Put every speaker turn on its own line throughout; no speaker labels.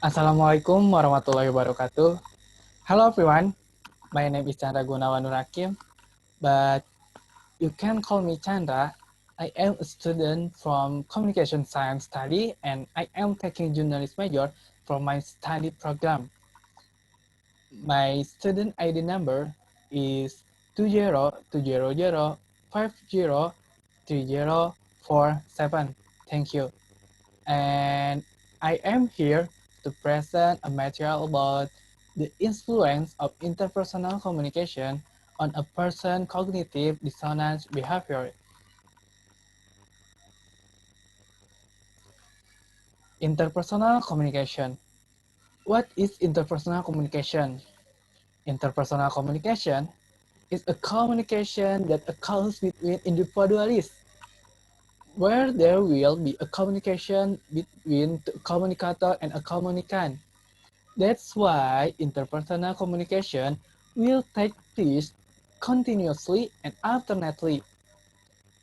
Assalamualaikum warahmatullahi wabarakatuh. Hello everyone, my name is Candra Gunawan Nurhakim, but you can call me Candra. I am a student from Communication Science Study and I am taking journalist major from my study program. My student ID number is 2020050347. Thank you. And I am here to present a material about the influence of interpersonal communication on a person's cognitive dissonance behavior. Interpersonal communication. What is interpersonal communication? Interpersonal communication is a communication that occurs between individuals, where there will be a communication between a communicator and a communicant. That's why interpersonal communication will take place continuously and alternately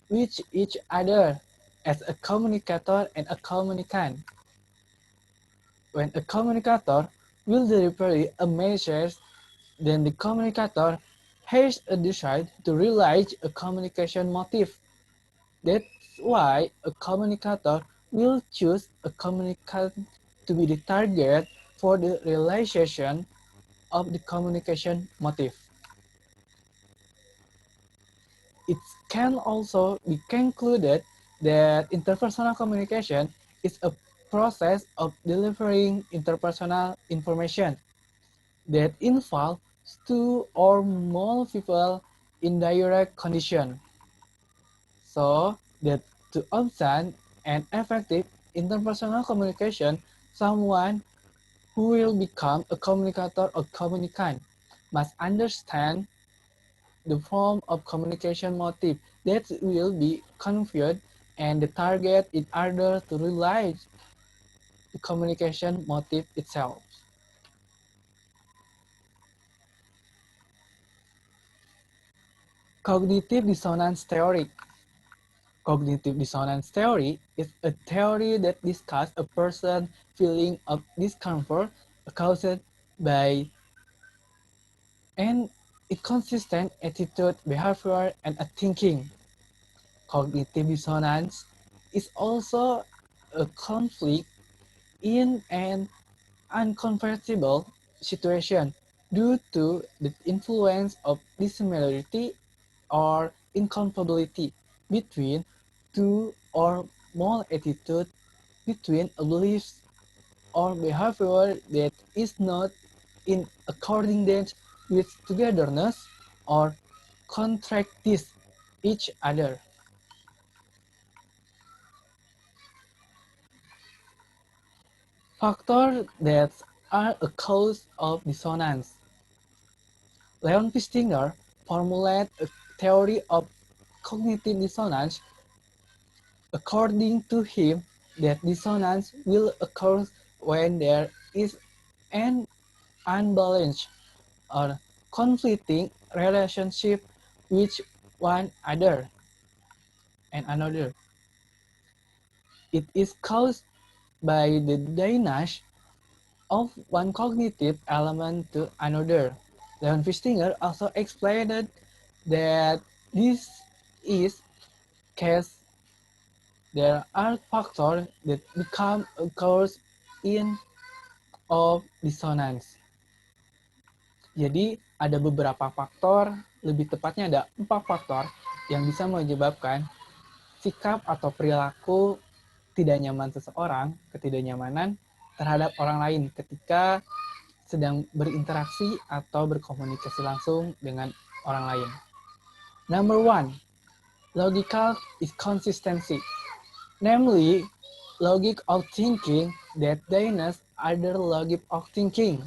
with each other as a communicator and a communicant. When a communicator will deliver a message, then the communicator has a desire to realize a communication motive. That's why a communicator will choose a communicant to be the target for the realization of the communication motive. It can also be concluded that interpersonal communication is a process of delivering interpersonal information that involves two or more people in direct condition. So that to obtain an effective interpersonal communication, someone who will become a communicator or communicant must understand the form of communication motive that will be conveyed and the target in order to realize the communication motive itself. Cognitive dissonance theory. Cognitive dissonance theory is a theory that discusses a person's feeling of discomfort caused by an inconsistent attitude, behavior, and a thinking. Cognitive dissonance is also a conflict in an uncomfortable situation due to the influence of dissimilarity or incompatibility between two or more attitudes, between a belief or behavior that is not in accordance with togetherness or contradicts each other. Factors that are a cause of dissonance. Leon Pistinger formulated a theory of cognitive dissonance. According to him, that dissonance will occur when there is an unbalanced or conflicting relationship with one other and another. It is caused by the dynamics of one cognitive element to another. Leon Fistinger also explained that this is case there are factors that become a cause in of dissonance. Jadi ada beberapa faktor, lebih tepatnya ada 4 faktor yang bisa menyebabkan sikap atau perilaku tidak nyaman seseorang, ketidaknyamanan terhadap orang lain ketika sedang berinteraksi atau berkomunikasi langsung dengan orang lain. Number 1, logical inconsistency. Namely, logic of thinking that denies other logic of thinking.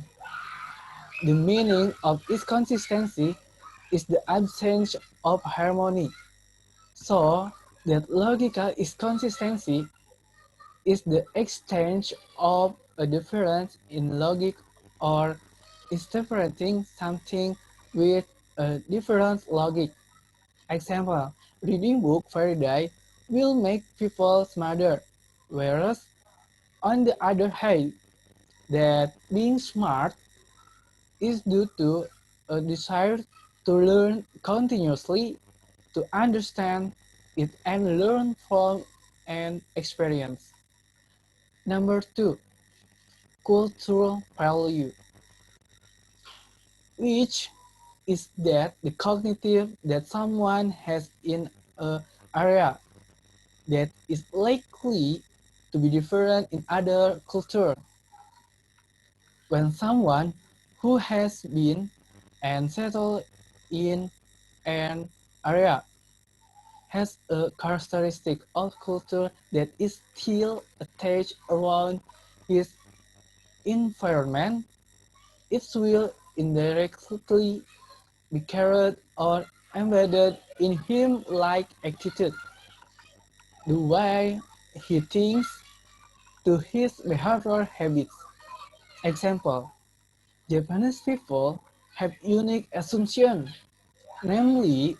The meaning of inconsistency is the absence of harmony. So, that logical inconsistency is the exchange of a difference in logic or interpreting something with a different logic. Example, reading book every day will make people smarter, whereas on the other hand, that being smart is due to a desire to learn continuously, to understand it and learn from an experience. Number two, cultural value, which is that the cognitive that someone has in an area that is likely to be different in other culture. When someone who has been and settled in an area has a characteristic of culture that is still attached around his environment, it will indirectly be carried or embedded in him like attitude, the way he thinks, to his behavioral habits. Example, Japanese people have unique assumptions, namely,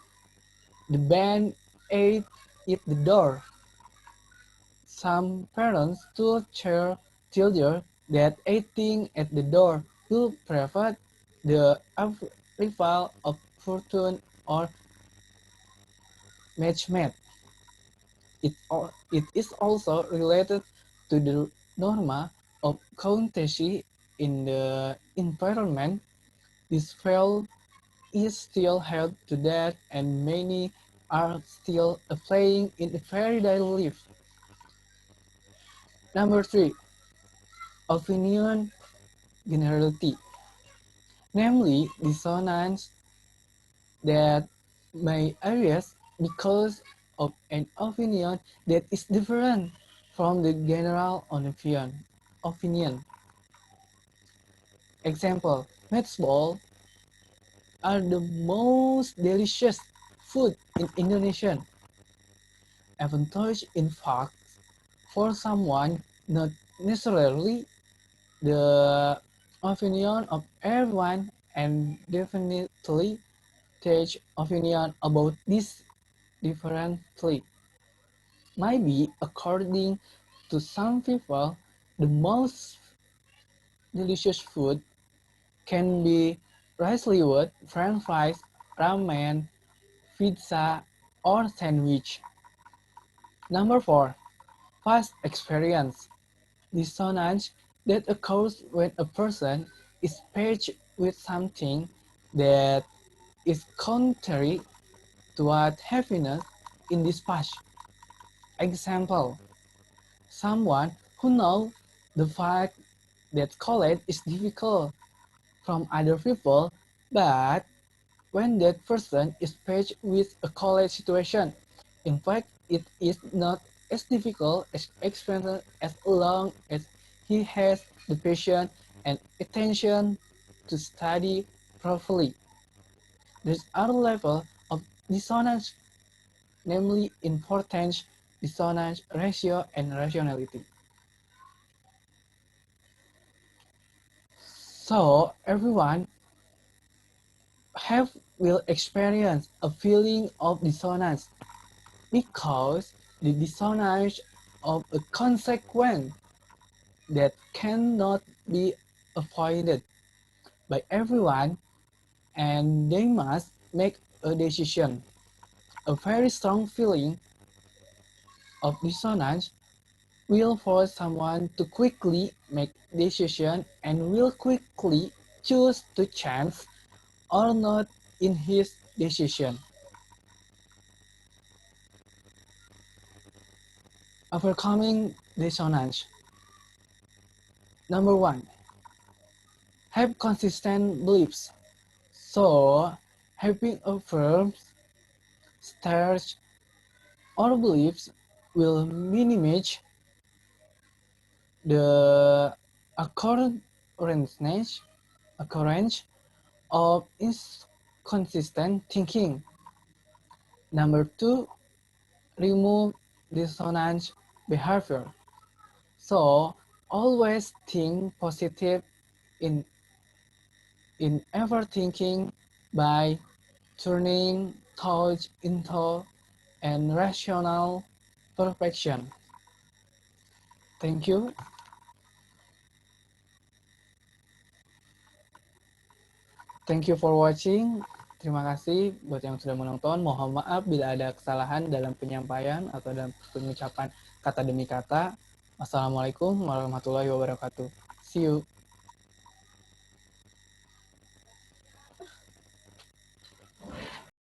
the band aid at the door. Some parents told their children that eating at the door will prevent the arrival of fortune or matchmate. It is also related to the norma of courtesy in the environment. This value is still held today and many are still applying in everyday life. Number three, opinion generality, namely dissonance that may arise because of an opinion that is different from the general opinion. Example, meatball are the most delicious food in Indonesia. Advantage in fact for someone, not necessarily the opinion of everyone, and definitely take opinion about this differently. Maybe according to some people, the most delicious food can be rice liwet, french fries, ramen, pizza, or sandwich. Number four, past experience. Dissonance that occurs when a person is paired with something that is contrary to what happiness in this past. Example, someone who knows the fact that college is difficult from other people, but when that person is faced with a college situation, in fact, it is not as difficult as experience as long as he has the patience and attention to study properly. There's other level of dissonance, namely importance, dissonance ratio, and rationality. So everyone will experience a feeling of dissonance because the dissonance of a consequence that cannot be avoided by everyone, and they must make a decision. A very strong feeling of dissonance will force someone to quickly make decision and will quickly choose to change or not in his decision. Overcoming dissonance. Number one, have consistent beliefs. So, having a firm, starch, or beliefs will minimize the occurrence of inconsistent thinking. Number two, remove dissonant behavior. So, always think positive in overthinking by turning thoughts into and rational perfection. Thank you. Thank you for watching. Terima kasih buat yang sudah menonton. Mohon maaf bila ada kesalahan dalam penyampaian atau dalam pengucapan kata demi kata. Wassalamualaikum warahmatullahi wabarakatuh. See you.